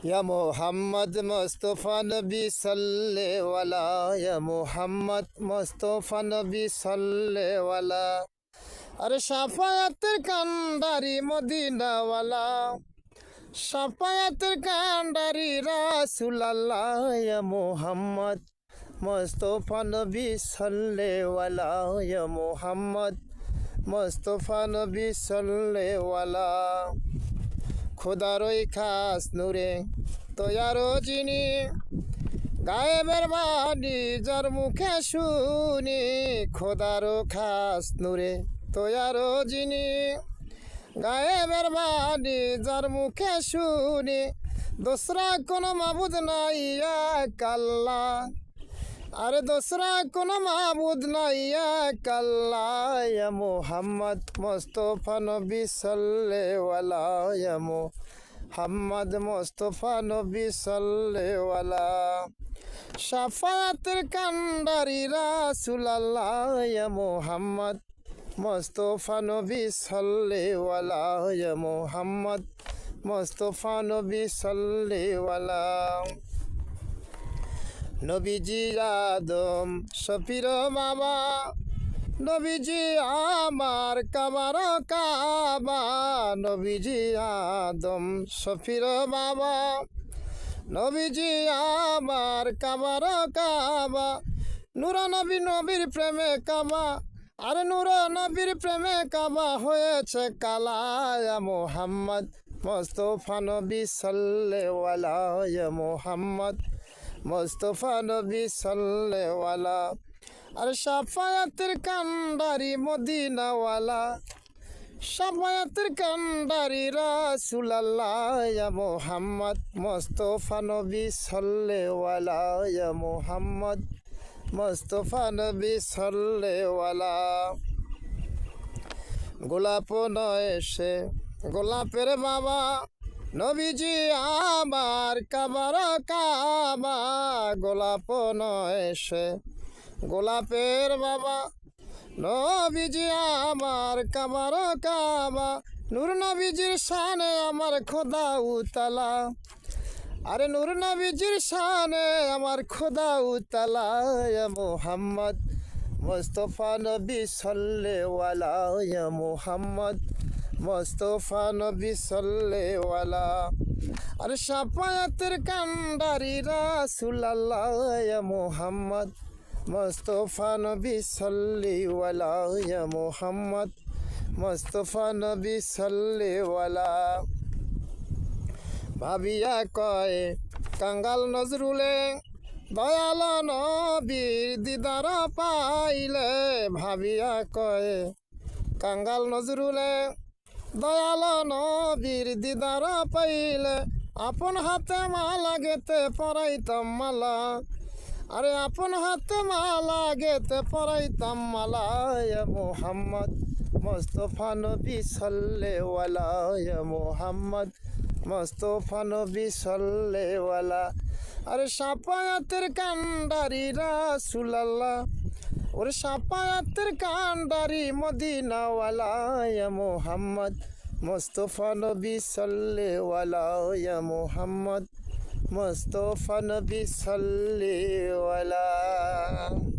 या मोहम्मद मुस्तफ़ा नबी सल्ले वाला, या मोहम्मद मुस्तफ़ा नबी सल्ले वाला। अरे शाफायातेर कांडारी मदीनावाला, शाफायातेर कांडारी रासूलुल्लाह, या मोहम्मद मुस्तफ़ा नबी सल्ले वाला, या मोहम्मद मुस्तफ़ा नबी सल्ले वाला। খোদারই খাস নূরে তয়ারো যিনি, গায়েবের বাণী যার মুখে শুনি। খোদারও খাস নূরে তয়ারো যিনি, গায়েবের বাণী যার মুখে শুনি। দোসরা কোনো মাবুদ নাই এক আল্লাহ, আরে দোসরা কোনো মাবুদ নাই এক আল্লাহ। ইয়া মুহাম্মদ মুস্তফা নবী সাল্লাল্লাহু আলাইহি, ইয়া মুহাম্মদ মুস্তফা নবী সাল্লাল্লাহু আলাইহি। শাফায়াতের কান্ডারি রাসূলুল্লাহ, ইয়া মুহাম্মদ মুস্তফা নবী সাল্লাল্লাহু আলাইহি, ইয়া মুহাম্মদ মুস্তফা নবী সাল্লাল্লাহু আলাইহি। নবীজি আদম শফির বাবা, নবীজি আমার কাবার কাবা। নবীজি আদম শফির বাবা, নবীজি আমার কাবার কাবা। নূর নবী নবীর প্রেমে কাবা, আরে নূর নবীর প্রেমে কাবা হয়েছে কালা। ইয়া মুহাম্মদ মুস্তফা নবী সাল্লাল্লাহু আলাইহি, ইয়া মুহাম্মদ মুস্তফা নবী সাল্লাল্লাহু আলাইহি। আর শাফায়াতের কান্ডারি মদিনাওয়ালা, শাফায়াতের কান্ডারি রাসূলুল্লাহ, ইয়া মুহাম্মদ মুস্তফা নবী সাল্লাল্লাহু আলাইহি, ইয়া মুহাম্মদ মুস্তফা নবী সাল্লাল্লাহু আলাইহি। গোলাপ নয় সে গোলাপের বাবা, নবীজি আমার কাবার কাবা। গোলাপ নয় সে গোলাপের বাবা, নবীজি আমার কাবার কাবা। নূর নবীজির শানে আমার খোদা উতালা, আরে নূর নবীজির শানে আমার খোদা উতালা। ইয়া মুহাম্মদ মুস্তফা নবী সাল্লাল্লাহু আলাইহি, ইয়া মুহাম্মদ মুস্তফা নবী সাল্লাল্লাহু আলাইহি। আরে শাফায়াতের কান্ডারি রাসূলুল্লাহ, ইয়া মুহাম্মদ মুস্তফা নবী সাল্লাল্লাহু আলাইহি, ইয়া মুহাম্মদ মুস্তফা নবী সাল্লাল্লাহু আলাইহি। ভাবিয়া কয় কাঙ্গাল নজরুলে, দয়াল নবীর দিদার পাইলে। ভাবিয়া কয় কাঙ্গাল নজরুলে, দয়াল নবীর দিদার পাইলে। আপন হাতে মালা গেতে পরাইতাম মালা, আরে আপন হাতে মালা গেতে পরাইতাম মালা। ইয়া মুহাম্মদ মুস্তফা নবী সাল্লাল্লাহু আলাইহি, ইয়া মুহাম্মদ মুস্তফা নবী সাল্লাল্লাহু আলাইহি। আরে শাফায়াতের কান্ডারি রাসূলুল্লাহ, ওরে শাফায়াতের কান্ডারি মদিনাওয়ালা। ইয়া মুহাম্মদ মুস্তফা নবী সাল্লাল্লাহু আলাইহি, ইয়া মুহাম্মদ মুস্তফা নবী সাল্লাল্লাহু আলাইহি।